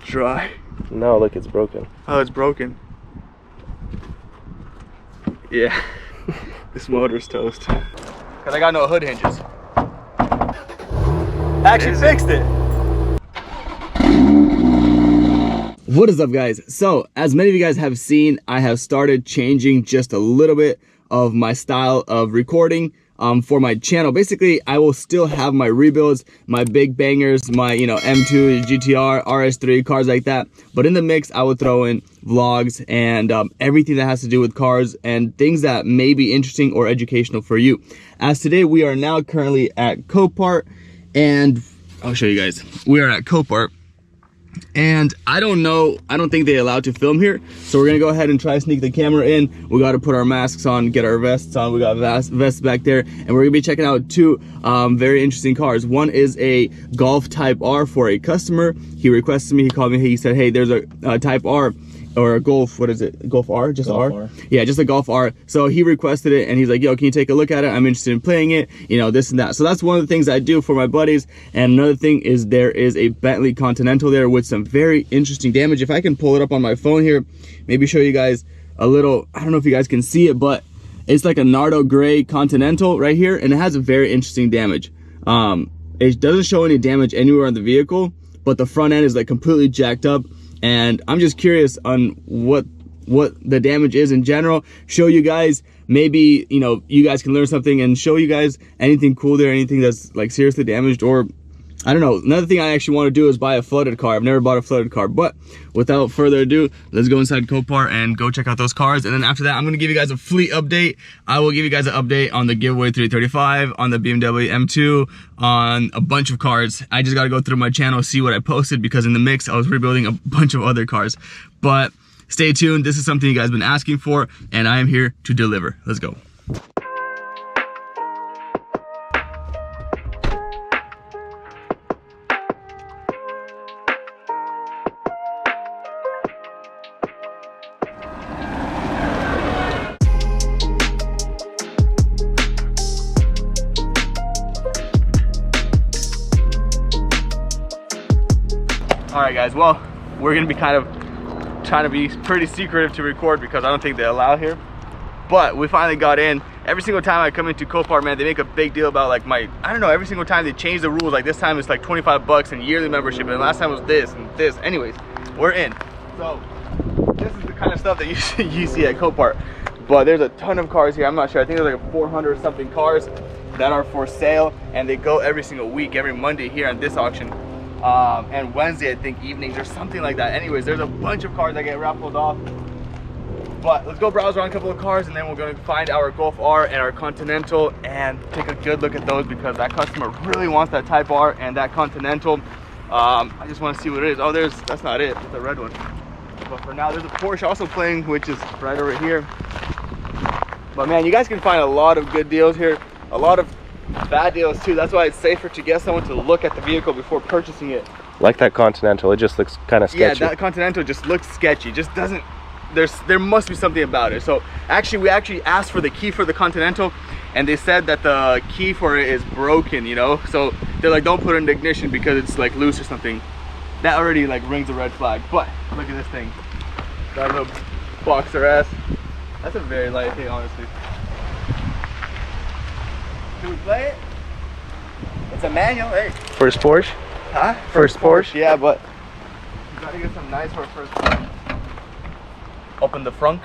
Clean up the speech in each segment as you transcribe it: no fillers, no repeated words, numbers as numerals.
dry. No, look, it's broken. Oh, it's broken. Yeah, this motor's toast. Cause I got no hood hinges. Actually fixed it. What is up, guys? So, as many of you guys have seen, I have started changing just a little bit of my style of recording for my channel. Basically, I will still have my rebuilds, my big bangers, my M2, GTR, RS3, cars like that. But in the mix, I will throw in vlogs and everything that has to do with cars and things that may be interesting or educational for you. As today, we are now currently at Copart, and I'll show you guys. We are at Copart. And I don't think they're allowed to film here, so we're gonna go ahead and try to sneak the camera in. We got to put our masks on, get our vests on. We got vests back there, and we're gonna be checking out two very interesting cars. One is a Golf Type R for a customer. He requested me, he called me, he said, hey, there's a Type R or a Golf, what is it, Golf R? Just Golf R? Yeah, just a Golf R. So he requested it, and he's like, yo, can you take a look at it? I'm interested in playing it, this and that. So that's one of the things I do for my buddies. And another thing is there is a Bentley Continental there with some very interesting damage. If I can pull it up on my phone here, maybe show you guys a little, I don't know if you guys can see it, but it's like a Nardo gray Continental right here, and it has a very interesting damage. It doesn't show any damage anywhere on the vehicle, but the front end is like completely jacked up. And I'm just curious on what the damage is in general. Show you guys, maybe you guys can learn something and show you guys anything cool there, anything that's like seriously damaged, or I don't know. Another thing I actually want to do is buy a flooded car. I've never bought a flooded car, but without further ado, let's go inside Copart and go check out those cars. And then after that, I'm going to give you guys a fleet update. I will give you guys an update on the giveaway 335, on the BMW M2, on a bunch of cars. I just got to go through my channel, see what I posted, because in the mix, I was rebuilding a bunch of other cars. But stay tuned. This is something you guys have been asking for, and I am here to deliver. Let's go. Alright guys, well, we're gonna be kind of trying to be pretty secretive to record because I don't think they allow here. But we finally got in. Every single time I come into Copart, man, they make a big deal about like I don't know, every single time they change the rules. Like this time it's like 25 bucks and yearly membership, and last time was this and this. Anyways, we're in. So this is the kind of stuff that you see at Copart. But there's a ton of cars here. I'm not sure, I think there's like 400 something cars that are for sale, and they go every single week, every Monday here on this auction. And Wednesday, I think, evenings or something like that. Anyways, there's a bunch of cars that get raffled off. But let's go browse around a couple of cars, and then we're going to find our Golf R and our Continental and take a good look at those, because that customer really wants that Type R and that Continental. I just want to see what it is. Oh, that's not it. It's the red one. But for now, there's a Porsche also playing, which is right over here. But man, you guys can find a lot of good deals here. A lot of bad deals too. That's why it's safer to get someone to look at the vehicle before purchasing it. Like that Continental, it just looks kind of sketchy. Yeah, that Continental just looks sketchy. Just doesn't. There must be something about it. So we actually asked for the key for the Continental, and they said that the key for it is broken. So they're like, don't put it in the ignition because it's like loose or something. That already like rings a red flag. But look at this thing. That little boxer ass. That's a very light hit, honestly. Should we play it? It's a manual, hey. First Porsche? Huh? First Porsche? Yeah, but you gotta get something nice for a first Porsche. Open the frunk.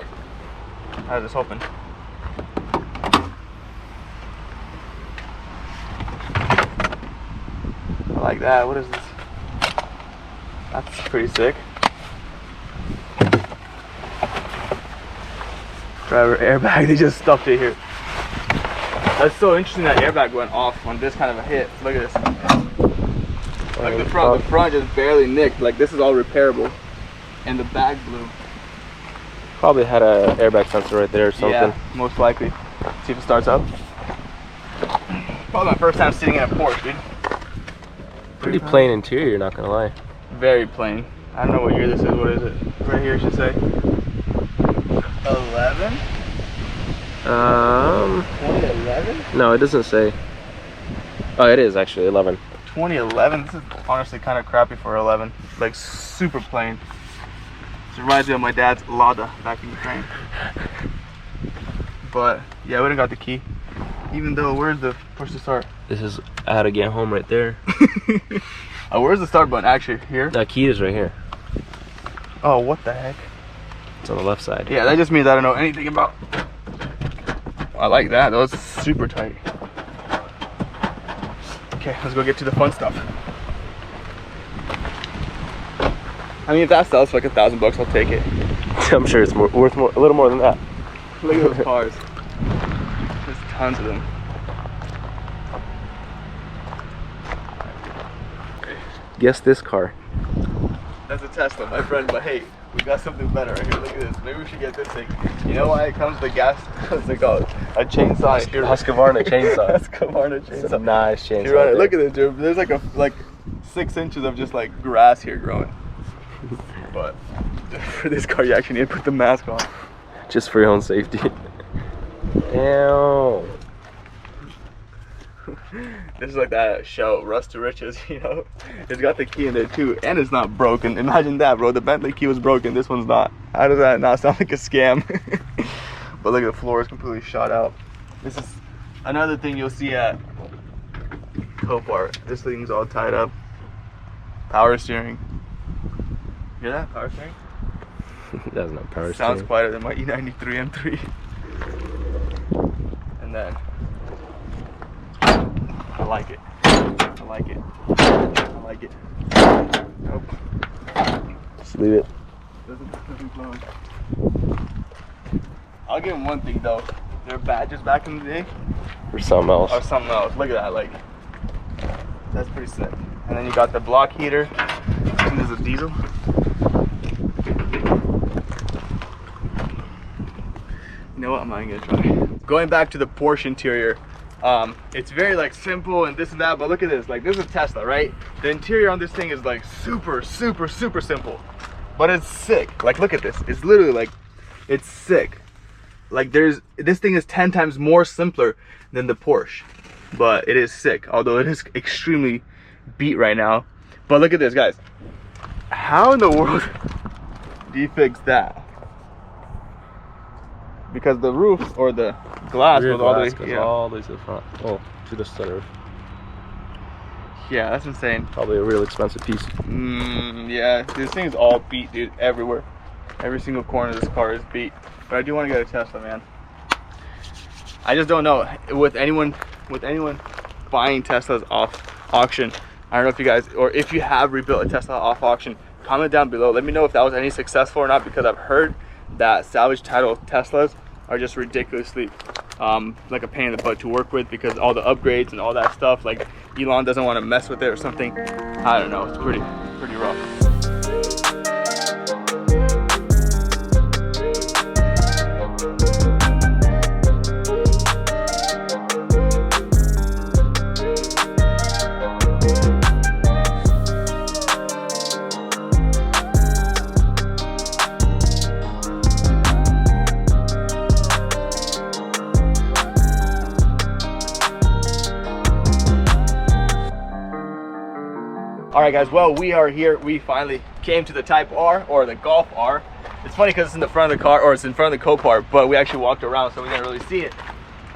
How does this open? I like that. What is this? That's pretty sick. Driver airbag, they just stuffed it here. That's so interesting that airbag went off on this kind of a hit. Look at this. Look at the front. The front just barely nicked. Like this is all repairable. And the back blew. Probably had a airbag sensor right there or something. Yeah, most likely. See if it starts up. Probably my first time sitting in a Porsche, dude. Pretty plain interior, not gonna lie. Very plain. I don't know what year this is. What is it? Right here, it should say 11. 2011? No, it doesn't say. Oh, it is actually 11. 2011. This is honestly kind of crappy for 11. Like super plain. It reminds me of my dad's Lada back in Ukraine. But yeah, we didn't got the key. Even though, where's the push to start? This is how to get home right there. Where's the start button? Actually, here. The key is right here. Oh, what the heck? It's on the left side. Yeah, that just means I don't know anything about. I like that. That was super tight. Okay, let's go get to the fun stuff. I mean, if that sells for like $1,000, I'll take it. I'm sure it's worth a little more than that. Look at those cars. There's tons of them. Guess this car. That's a Tesla, my friend, but hey, we got something better right here. Look at this. Maybe we should get this thing. You know why it comes with the gas? What's it called? A chainsaw. Husqvarna chainsaw. Husqvarna chainsaw. It's a nice chainsaw. Dude, right, look at this, dude. There's like 6 inches of just like grass here growing. But for this car, you actually need to put the mask on. Just for your own safety. Ew. This is like that show, Rust to Riches, you know? It's got the key in there too, and it's not broken. Imagine that, bro. The Bentley key was broken, this one's not. How does that not sound like a scam? But look at the floor, it's completely shot out. This is another thing you'll see at Copart. This thing's all tied up. Power steering. Hear that? Power steering? That's not power steering. Sounds quieter than my E93 M3. And then I like it. I like it. I like it. Nope. Just leave it. Doesn't close. I'll give them one thing though. Their badges back in the day Or something else. or something else. Look at that, like that's pretty sick. And then you got the block heater. And there's a diesel. You know what? I'm not even gonna try. Going back to the Porsche interior, it's very like simple and this and that, but look at this. Like this is a Tesla, right? The interior on this thing is like super simple, but it's sick. Like look at this. It's literally like, it's sick. Like this thing is 10 times more simpler than the Porsche, but it is sick. Although it is extremely beat right now. But look at this, guys. How in the world do you fix that? Because the roof or the glass goes all the way, all the way to the front. Oh, to the sunroof. Yeah, that's insane. Probably a real expensive piece. Yeah, this thing is all beat, dude. Everywhere, every single corner of this car is beat. But I do want to get a Tesla, man. I just don't know with anyone buying Teslas off auction. I don't know if you guys, or if you have rebuilt a Tesla off auction, comment down below. Let me know if that was any successful or not, because I've heard that salvage title Teslas are just ridiculously like a pain in the butt to work with, because all the upgrades and all that stuff, like Elon doesn't want to mess with it or something. I don't know, it's pretty rough. All right, guys, well, we are here. We finally came to the Type R, or the Golf R. It's funny because it's in the front of the car, or it's in front of the Copart, but we actually walked around, so we didn't really see it.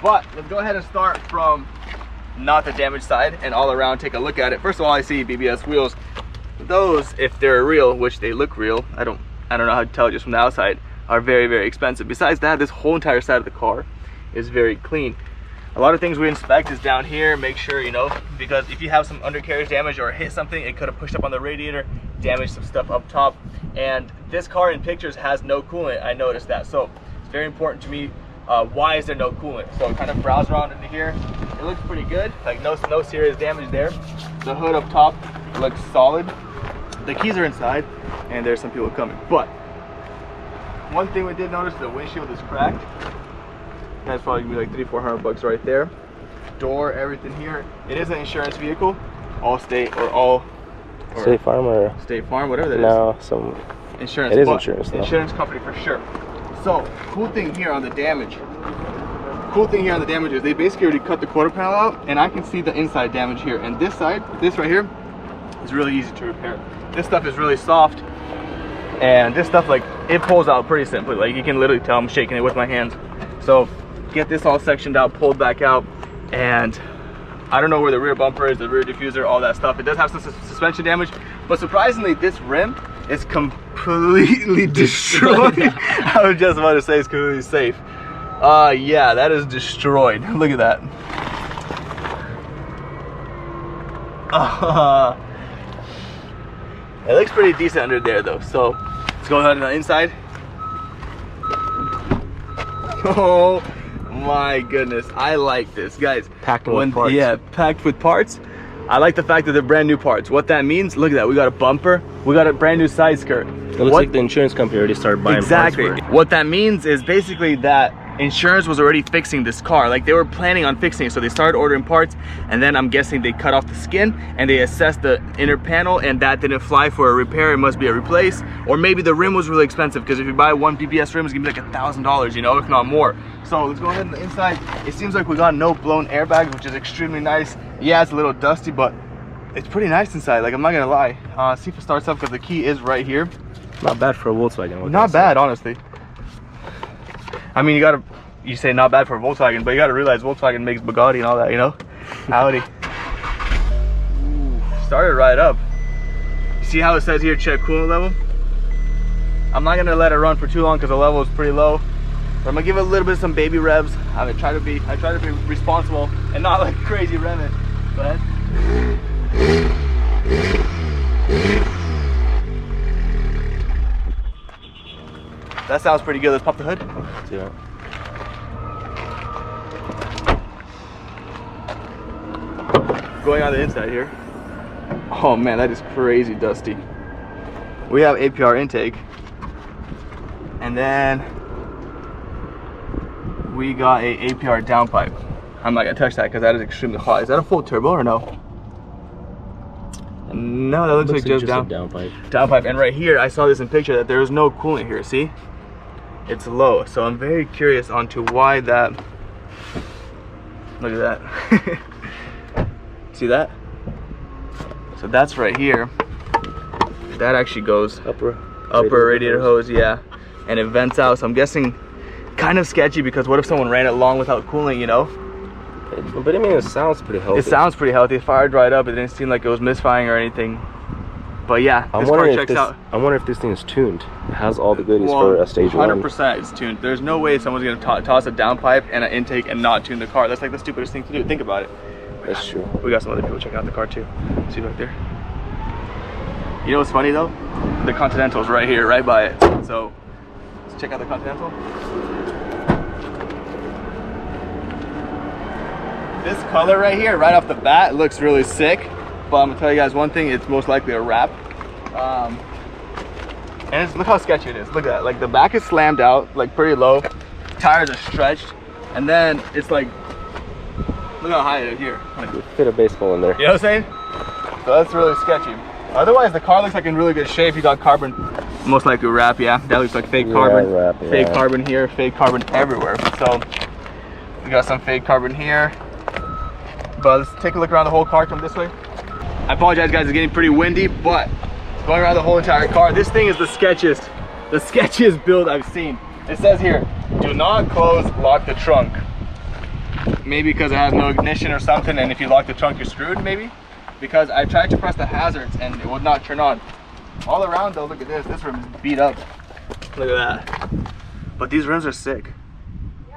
But let's go ahead and start from not the damaged side and all around, take a look at it. First of all, I see BBS wheels. Those, if they're real, which they look real, I don't know how to tell just from the outside, are very expensive. Besides that, this whole entire side of the car is very clean. A lot of things we inspect is down here, make sure, you know, because if you have some undercarriage damage or hit something, it could have pushed up on the radiator, damaged some stuff up top. And this car in pictures has no coolant, I noticed that. So it's very important to me, why is there no coolant? So kind of browse around into here, it looks pretty good, like no serious damage there. The hood up top looks solid. The keys are inside, and there's some people coming. But one thing we did notice, the windshield is cracked. That's probably gonna be like $300-400 right there. Door, everything here. It is an insurance vehicle, Allstate or State Farm or State Farm, whatever that is. No, some insurance. It is insurance though. Insurance company for sure. So cool thing here on the damage. cool thing here on the damage is they basically already cut the quarter panel out, and I can see the inside damage here. And this side, this right here, is really easy to repair. This stuff is really soft, and this stuff, like, it pulls out pretty simply. Like, you can literally tell I'm shaking it with my hands. So get this all sectioned out, pulled back out, and I don't know where the rear bumper is, the rear diffuser, all that stuff. It does have some suspension damage, but surprisingly, this rim is completely destroyed. I was just about to say it's completely safe. Yeah, that is destroyed. Look at that. It looks pretty decent under there though. So let's go ahead on the inside. Oh my goodness, I like this, guys. Packed with parts. Yeah, packed with parts. I like the fact that they're brand new parts. What that means, look at that. We got a bumper. We got a brand new side skirt. It looks like the insurance company already started buying parts for it. What that means is basically that insurance was already fixing this car. Like, they were planning on fixing it, so they started ordering parts, and then I'm guessing they cut off the skin and they assessed the inner panel, and that didn't fly for a repair. It must be a replace, or maybe the rim was really expensive, because if you buy one BBS rim, it's gonna be like $1,000, you know, if not more. So let's go ahead on the inside. It seems like we got no blown airbags, which is extremely nice. Yeah, it's a little dusty, but it's pretty nice inside. Like, I'm not gonna lie. See if it starts up, because the key is right here. Not bad for a Volkswagen. Not bad, honestly. I mean, you say not bad for a Volkswagen, but you gotta realize Volkswagen makes Bugatti and all that, you know? Audi. Ooh, started right up. You see how it says here, check coolant level? I'm not gonna let it run for too long because the level is pretty low. But I'm gonna give it a little bit of some baby revs. I try to be responsible and not like crazy rev it. Go ahead. That sounds pretty good. Let's pop the hood. Let's do that. Going on the inside here. Oh man, that is crazy dusty. We have APR intake, and then we got a APR downpipe. I'm not gonna touch that because that is extremely hot. Is that a full turbo or no? No, that looks like just a downpipe. Downpipe. And right here, I saw this in picture that there is no coolant here. See, it's low. So I'm very curious onto why that. Look at that. See that? So that's right here. That actually goes upper radiator hose, yeah. And it vents out, so I'm guessing kind of sketchy, because what if someone ran it long without cooling, you know? But I mean, it sounds pretty healthy. It sounds pretty healthy. It fired right up. It didn't seem like it was misfiring or anything. But yeah, this car checks out. I wonder if this thing is tuned. It has all the goodies for a stage 1. 100% it's tuned. There's no way someone's gonna toss a downpipe and an intake and not tune the car. That's like the stupidest thing to do. Think about it. That's true. We got some other people checking out the car too. See right there. You know what's funny though? The Continental's right here, right by it. So let's check out the Continental. This color right here, right off the bat, looks really sick. But I'm gonna tell you guys one thing: it's most likely a wrap. And look how sketchy it is. Look at that. Like, the back is slammed out, like pretty low. Tires are stretched, and then it's like, look how high it is here. You fit a baseball in there. You know what I'm saying? So that's really sketchy. Otherwise, the car looks like in really good shape. You got carbon, most likely wrap, yeah. That looks like fake carbon. Wrap, fake carbon here, fake carbon everywhere. So we got some fake carbon here. But let's take a look around the whole car. Come this way. I apologize, guys. It's getting pretty windy, but going around the whole entire car, this thing is the sketchiest build I've seen. It says here, do not close, lock the trunk. Maybe because it has no ignition or something, and if you lock the trunk, you're screwed, maybe? Because I tried to press the hazards and it would not turn on. All around though, look at this. This rim is beat up. Look at that. But these rims are sick.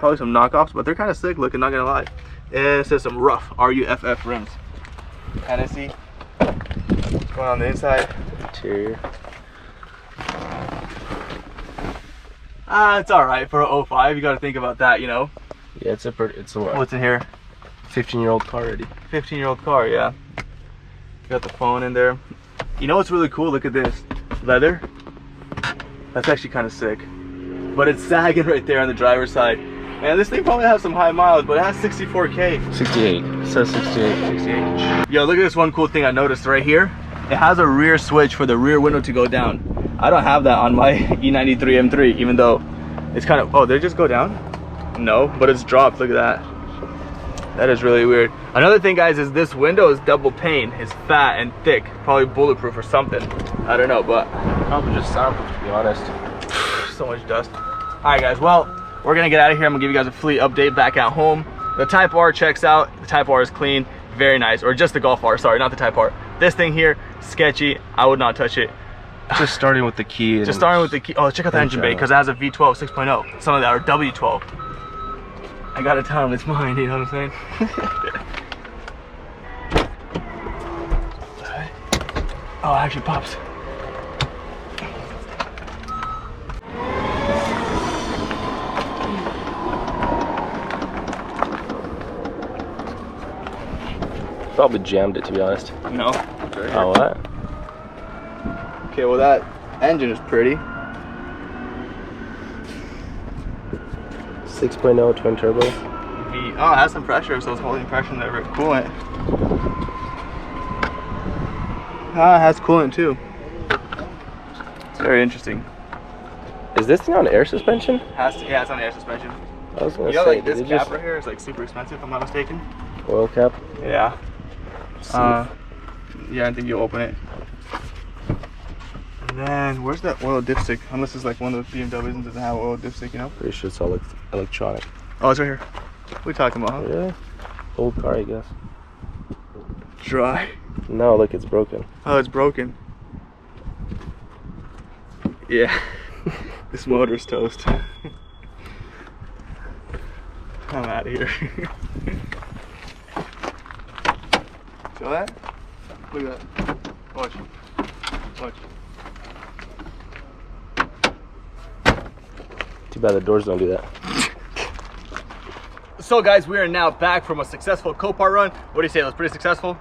Probably some knockoffs, but they're kind of sick looking, not gonna lie. And it says some rough, R-U-F-F rims. Hennessy. What's going on the inside? Interior. It's alright for an 05. You gotta think about that, you know? Yeah, it's a what? What's in here? 15-year-old car already. 15-year-old car, yeah. Got the phone in there. You know what's really cool? Look at this. Leather. That's actually kind of sick. But it's sagging right there on the driver's side. Man, this thing probably has some high miles, but it has 64K. 68. It says 68. 68. Yo, look at this one cool thing I noticed right here. It has a rear switch for the rear window to go down. I don't have that on my E93 M3, even though it's kind of, oh, they just go down? No, but it's dropped. Look at that. That is really weird. Another thing, guys, is this window is double pane. It's fat and thick. Probably bulletproof or something. I don't know, but Probably just soundproof, to be honest. so much dust. All right, guys. Well, we're gonna get out of here. I'm gonna give you guys a fleet update back at home. The Type R checks out. The Type R is clean, very nice. Or just the Golf R. Sorry, not the Type R. This thing here, sketchy. I would not touch it. Just starting with the key. Just starting with the key. Oh, check out the engine bay because it has a V12 6.0. Some of that are W12. I gotta tell him it's mine, you know what I'm saying? Oh, it actually pops. Probably jammed it, to be honest. No. Oh, what? Okay, well that engine is pretty. 6.0 twin turbo. Oh, it has some pressure, so it's holding pressure in the coolant. Ah, it has coolant too. It's very interesting. Is this thing on air suspension? Has to, yeah, it's on air suspension. I was gonna You know, say, like this did it cap just right here is like super expensive, if I'm not mistaken. oil cap? Yeah. See. Yeah, I think you'll open it. And then, where's that oil dipstick? Unless it's like one of the BMWs and doesn't have oil dipstick, you know? Pretty sure it's all electronic. Oh, it's right here. What are you talking about, huh? Yeah. Old car, I guess. Dry. No, look, it's broken. Oh, it's broken. Yeah. This motor's toast. I'm out of here. Feel that? Look at that. Watch. Watch. Too bad the doors don't do that. So guys, we are now back from a successful Copart run. What do you say? It was pretty successful?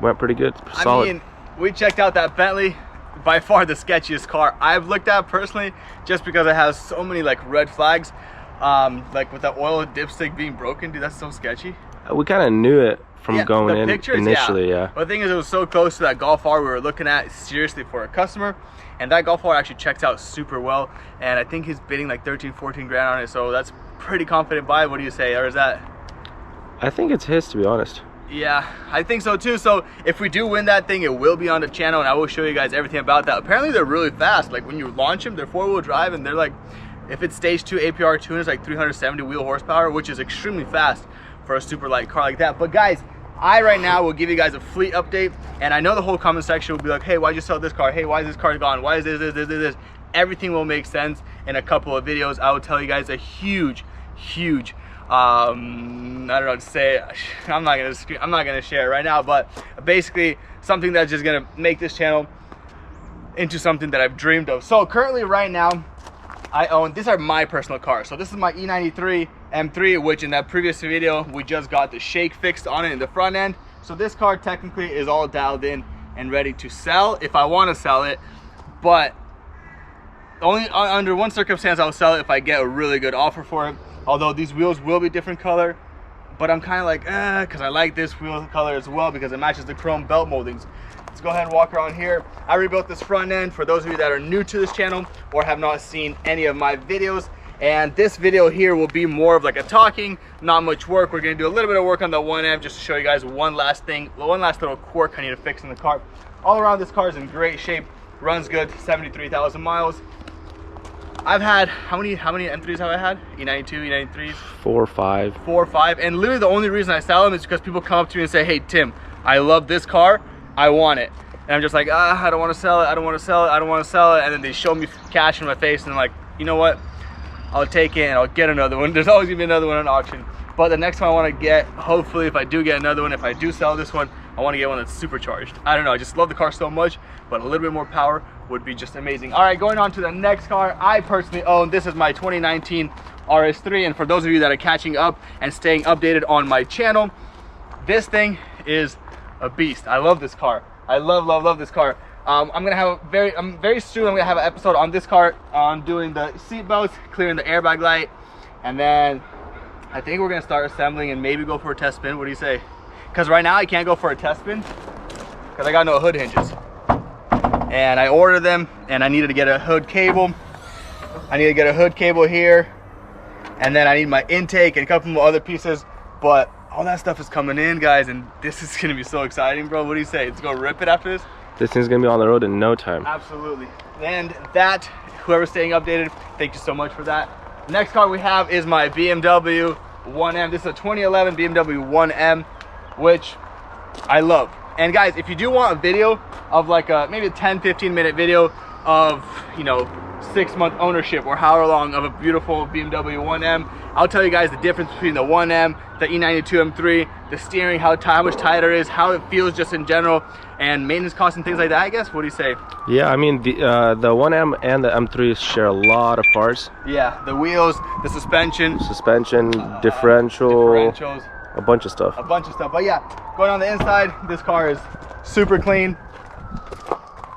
Went pretty good. Solid. I mean, we checked out that Bentley. By far the sketchiest car I've looked at personally, just because it has so many like red flags. Like with the oil dipstick being broken, dude, that's so sketchy. We kind of knew it from going in pictures, initially, yeah. But the thing is, it was so close to that Golf R we were looking at seriously for a customer, and that Golf R actually checks out super well, and I think he's bidding like 13-14 grand on it, so that's pretty confident buy. What do you say? Or is that? I think it's his, to be honest. Yeah, I think so too. So if we do win that thing, it will be on the channel and I will show you guys everything about that. Apparently they're really fast. Like when you launch them, they're 4-wheel drive and they're like, if it's stage 2 APR tune, it's like 370 wheel horsepower, which is extremely fast for a super light car like that. But guys, I right now will give you guys a fleet update, and I know the whole comment section will be like, hey, why'd you sell this car? Hey, why is this car gone? Why is this? Everything will make sense in a couple of videos. I will tell you guys a huge I don't know what to say. I'm not gonna share it right now, but basically something that's just gonna make this channel into something that I've dreamed of. So currently right now I own, these are my personal cars. So this is my E93 M3, which in that previous video we just got the shake fixed on it in the front end. So this car technically is all dialed in and ready to sell if I want to sell it, but only under one circumstance I'll sell it, if I get a really good offer for it. Although these wheels will be different color, but I'm kind of like, because I like this wheel color as well because it matches the chrome belt moldings. Let's go ahead and walk around here. I rebuilt this front end for those of you that are new to this channel or have not seen any of my videos. And this video here will be more of like a talking, not much work. We're gonna do a little bit of work on the one end just to show you guys one last little quirk I need to fix in the car. All around, this car is in great shape, runs good, 73,000 miles. I've had, how many M3s have I had? E92, E93s? 4 or 5. 4 or 5, and literally the only reason I sell them is because people come up to me and say, hey Tim, I love this car, I want it. And I'm just like, I don't want to sell it, I don't want to sell it, I don't want to sell it. And then they show me cash in my face and I'm like, you know what? I'll take it and I'll get another one. There's always gonna be another one on auction. But the next one I want to get, hopefully if I do get another one, if I do sell this one, I want to get one that's supercharged. I don't know, I just love the car so much, but a little bit more power would be just amazing. All right, going on to the next car I personally own. This is my 2019 RS3, and for those of you that are catching up and staying updated on my channel, this thing is a beast. I love this car. I love this car. Very soon I'm gonna have an episode on this car, on doing the seat belts, clearing the airbag light, and then I think we're gonna start assembling and maybe go for a test spin. What do you say? Because right now I can't go for a test spin because I got no hood hinges. And I ordered them and I needed to get a hood cable. I need to get a hood cable here. and then I need my intake and a couple more other pieces, but all that stuff is coming in, guys, and this is gonna be so exciting, bro. What do you say? Let's go rip it after this? This thing's gonna be on the road in no time. Absolutely. And that, whoever's staying updated, thank you so much for that. Next car we have is my BMW 1M. This is a 2011 BMW 1M, which I love. And guys, if you do want a video of like maybe a 10-15 minute video of, you know, 6-month ownership or however long of a beautiful BMW 1M, I'll tell you guys the difference between the 1M, the E92 M3, the steering, how much tighter it is, how it feels just in general, and maintenance costs and things like that, I guess. What do you say? Yeah, I mean, the 1M and the M3 share a lot of parts. Yeah, the wheels, the suspension, differentials, a bunch of stuff. But yeah, going on the inside, this car is super clean.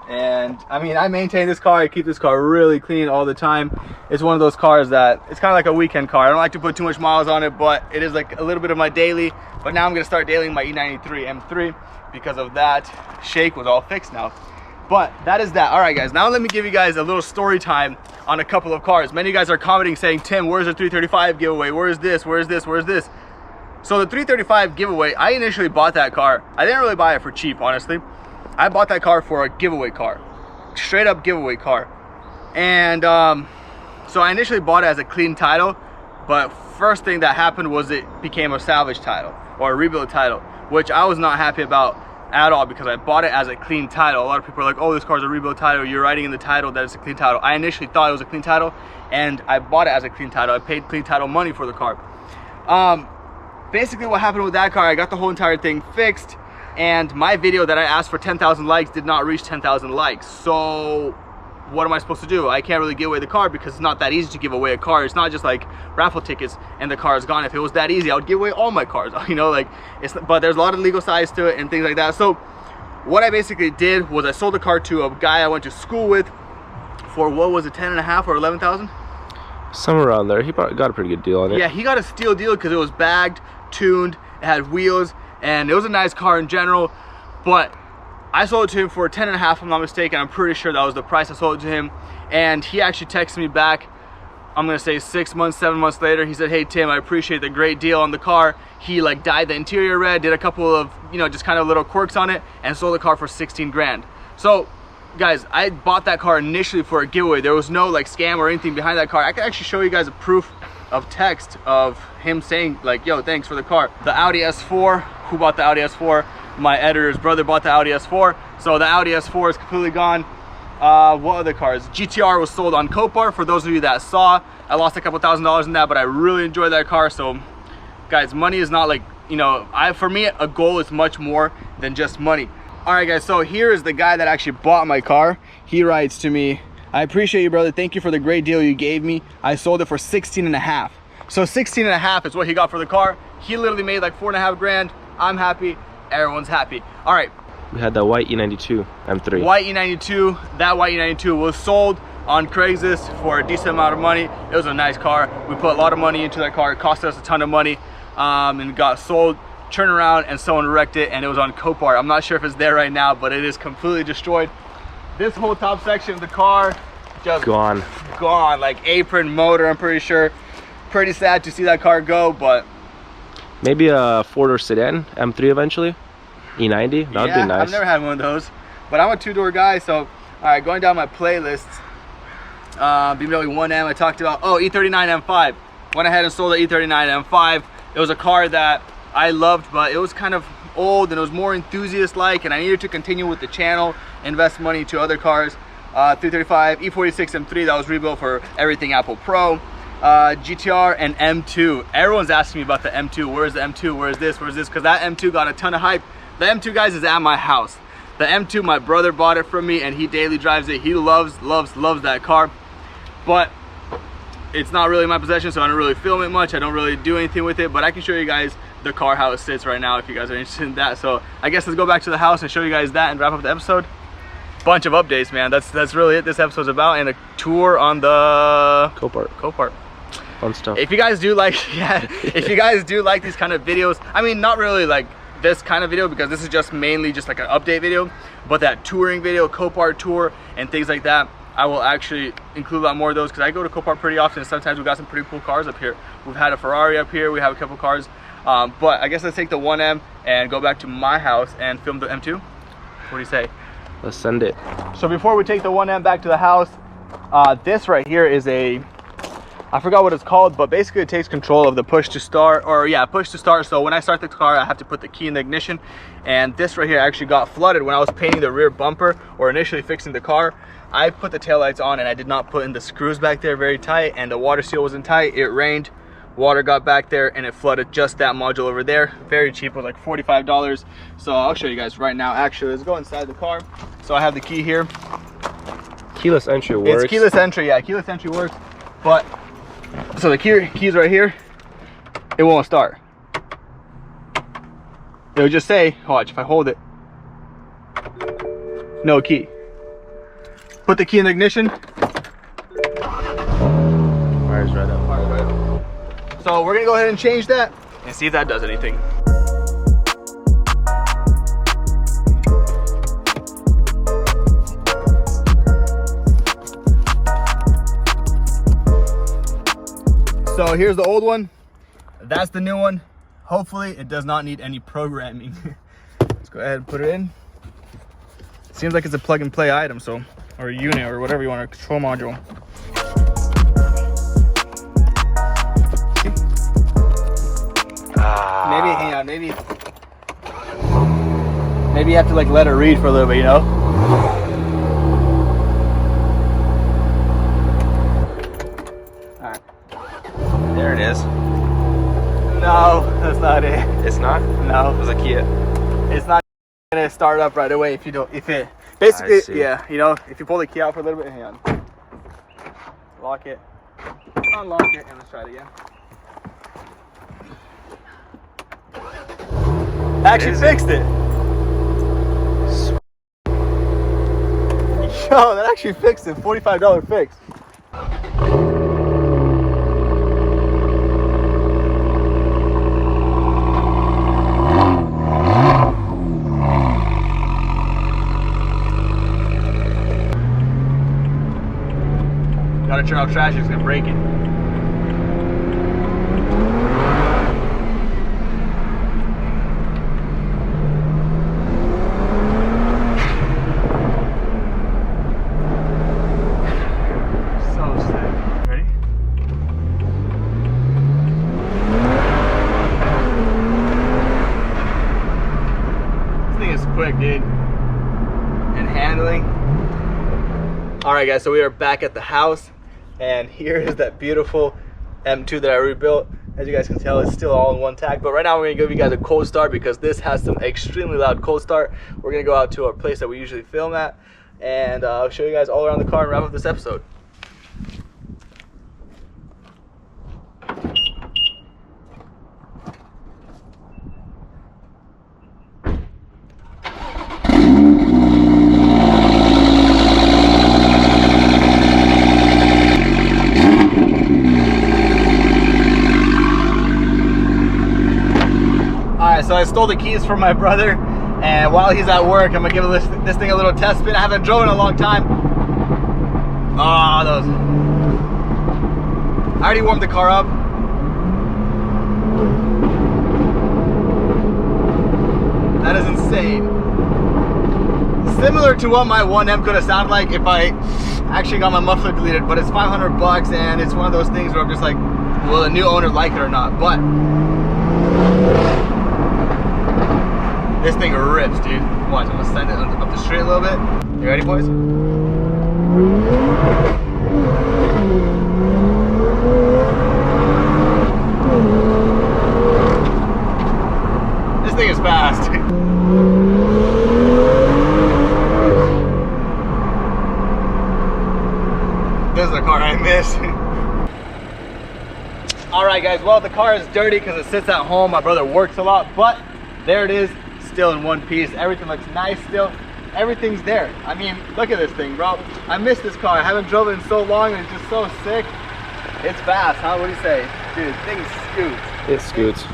And I mean, I maintain this car. I keep this car really clean all the time. It's one of those cars that it's kind of like a weekend car. I don't like to put too much miles on it, but it is like a little bit of my daily. But now I'm gonna start dailying my E93 M3 because of that shake was all fixed now. But that is that. All right, guys, now let me give you guys a little story time on a couple of cars. Many of you guys are commenting saying, Tim, where's the 335 giveaway? Where's this? Where's this? Where's this? So the 335 giveaway, I initially bought that car. I didn't really buy it for cheap, honestly. I bought that car for a giveaway car, straight up giveaway car. And so I initially bought it as a clean title, but first thing that happened was it became a salvage title or a rebuild title, which I was not happy about at all because I bought it as a clean title. A lot of people are like, oh, this car's a rebuild title. You're writing in the title that it's a clean title. I initially thought it was a clean title and I bought it as a clean title. I paid clean title money for the car. Basically what happened with that car, I got the whole entire thing fixed, and my video that I asked for 10,000 likes did not reach 10,000 likes. So what am I supposed to do? I can't really give away the car because it's not that easy to give away a car. It's not just like raffle tickets and the car is gone. If it was that easy, I would give away all my cars, you know, like but there's a lot of legal sides to it and things like that. So what I basically did was I sold the car to a guy I went to school with for, what was it, 10.5 or 11,000? Somewhere around there. He got a pretty good deal on it. Yeah, he got a steal deal because it was bagged, tuned, it had wheels, and it was a nice car in general. But I sold it to him for 10.5, if I'm not mistaken. I'm pretty sure that was the price I sold it to him. And he actually texted me back, I'm gonna say 6 months, 7 months later. He said, hey Tim, I appreciate the great deal on the car. He like dyed the interior red, did a couple of, you know, just kind of little quirks on it, and sold the car for 16 grand. So guys, I bought that car initially for a giveaway. There was no like scam or anything behind that car. I can actually show you guys a proof of text of him saying like, yo, thanks for the car. The Audi S4, who bought the Audi S4? My editor's brother bought the Audi S4. So the Audi S4 is completely gone. What other cars? GTR was sold on Copart. For those of you that saw, I lost a couple $1,000s in that, but I really enjoyed that car. So guys, money is not like, you know, for me, a goal is much more than just money. All right guys, so here is the guy that actually bought my car. He writes to me, I appreciate you, brother. Thank you for the great deal you gave me. I sold it for 16.5. So 16.5 is what he got for the car. He literally made like 4.5 grand. I'm happy, everyone's happy. All right. We had the white E92 M3. White E92, that white E92 was sold on Craigslist for a decent amount of money. It was a nice car. We put a lot of money into that car. It cost us a ton of money, and got sold. Turn around and someone wrecked it, and it was on Copart. I'm not sure if it's there right now, but it is completely destroyed. This whole top section of the car just gone, like apron, motor, I'm pretty sure. Pretty sad to see that car go, but maybe a 4-door sedan M3 eventually. E90, that would be nice. I've never had one of those, but I'm a 2-door guy. So all right, going down my playlists, BMW 1M, I talked about. Oh, E39 M5. Went ahead and sold the E39 M5. It was a car that I loved, but it was kind of old and it was more enthusiast-like, and I needed to continue with the channel, invest money into other cars. 335, E46 M3 that was rebuilt for everything Apple Pro, GTR, and M2. Everyone's asking me about the M2. Where's the M2? Where's this? Where's this? Because that M2 got a ton of hype. The M2, guys, is at my house. The M2, my brother bought it from me, and he daily drives it. He loves that car, but it's not really in my possession, so I don't really film it much. I don't really do anything with it, but I can show you guys the car how it sits right now if you guys are interested in that. So I guess let's go back to the house and show you guys that and wrap up the episode. Bunch of updates, man. That's really it this episode's about, and a tour on the Copart. Fun stuff. If you guys do like, if you guys do like these kind of videos, I mean, not really like this kind of video because this is just mainly just like an update video, but that touring video, Copart tour and things like that, I will actually include a lot more of those because I go to Copart pretty often, and sometimes we got some pretty cool cars up here. We've had a Ferrari up here, we have a couple cars, but I guess let's take the 1M and go back to my house and film the M2. What do you say? Let's send it. So before we take the 1M back to the house, this right here is a, I forgot what it's called, but basically it takes control of the push to start, or yeah, push to start. So when I start the car, I have to put the key in the ignition, and this right here actually got flooded when I was painting the rear bumper or initially fixing the car. I put the taillights on and I did not put in the screws back there very tight, and the water seal wasn't tight. It rained, water got back there, and it flooded just that module over there. Very cheap, it was like $45. So I'll show you guys right now. Actually, let's go inside the car. So I have the key here. Keyless entry works. It's keyless entry, yeah, keyless entry works. But, so the key's right here, it won't start. It'll just say, watch, if I hold it, no key. Put the key in the ignition. Fire's right up. Fire's right up. So we're gonna go ahead and change that and see if that does anything. So here's the old one. That's the new one. Hopefully it does not need any programming. Let's go ahead and put it in. Seems like it's a plug and play item, so, or a unit or whatever you want, a control module. Maybe, hang on, maybe you have to like let it read for a little bit, you know? Alright. There it is. No, that's not it. It's not? No. There's a key. It's not gonna start up right away if you don't, if it, basically, I see. yeah, you know, if you pull the key out for a little bit, hang on. Lock it, unlock it, and let's try it again. Actually fixed it. Yo, that actually fixed it. $45 fix. Gotta turn off trash, it's gonna break it. Quick, dude. And handling. Alright guys, so we are back at the house, and here is that beautiful M2 that I rebuilt. As you guys can tell, it's still all in one tag, but right now we're gonna give you guys a cold start because this has some extremely loud cold start. We're gonna go out to our place that we usually film at, and I'll show you guys all around the car and wrap up this episode. So I stole the keys from my brother, and while he's at work, I'm gonna give this thing a little test spin. I haven't driven in a long time. Oh, those. I already warmed the car up. That is insane. Similar to what my 1M could have sounded like if I actually got my muffler deleted, but it's $500 and it's one of those things where I'm just like, will the new owner like it or not? But this thing rips, dude. Watch, I'm gonna send it up the street a little bit. You ready, boys? This thing is fast. This is the car I miss. Alright guys, well the car is dirty because it sits at home. My brother works a lot, but there it is. Still in one piece. Everything looks nice still. Everything's there. I mean, look at this thing, bro. I miss this car. I haven't driven in so long and it's just so sick. It's fast, huh? What do you say? Dude, thing scoots. It scoots.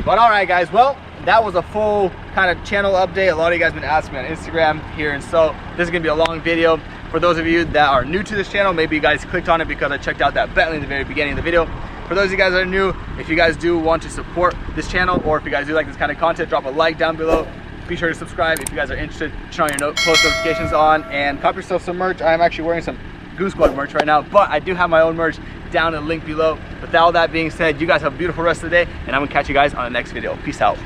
But alright guys, well, that was a full kind of channel update. A lot of you guys have been asking me on Instagram here, and so this is gonna be a long video. For those of you that are new to this channel, maybe you guys clicked on it because I checked out that Bentley in the very beginning of the video. For those of you guys that are new, if you guys do want to support this channel, or if you guys do like this kind of content, drop a like down below. Be sure to subscribe if you guys are interested. Turn on your post notifications on and cop yourself some merch. I'm actually wearing some Goon Squad merch right now, but I do have my own merch down in the link below. With all that being said, you guys have a beautiful rest of the day, and I'm gonna catch you guys on the next video. Peace out.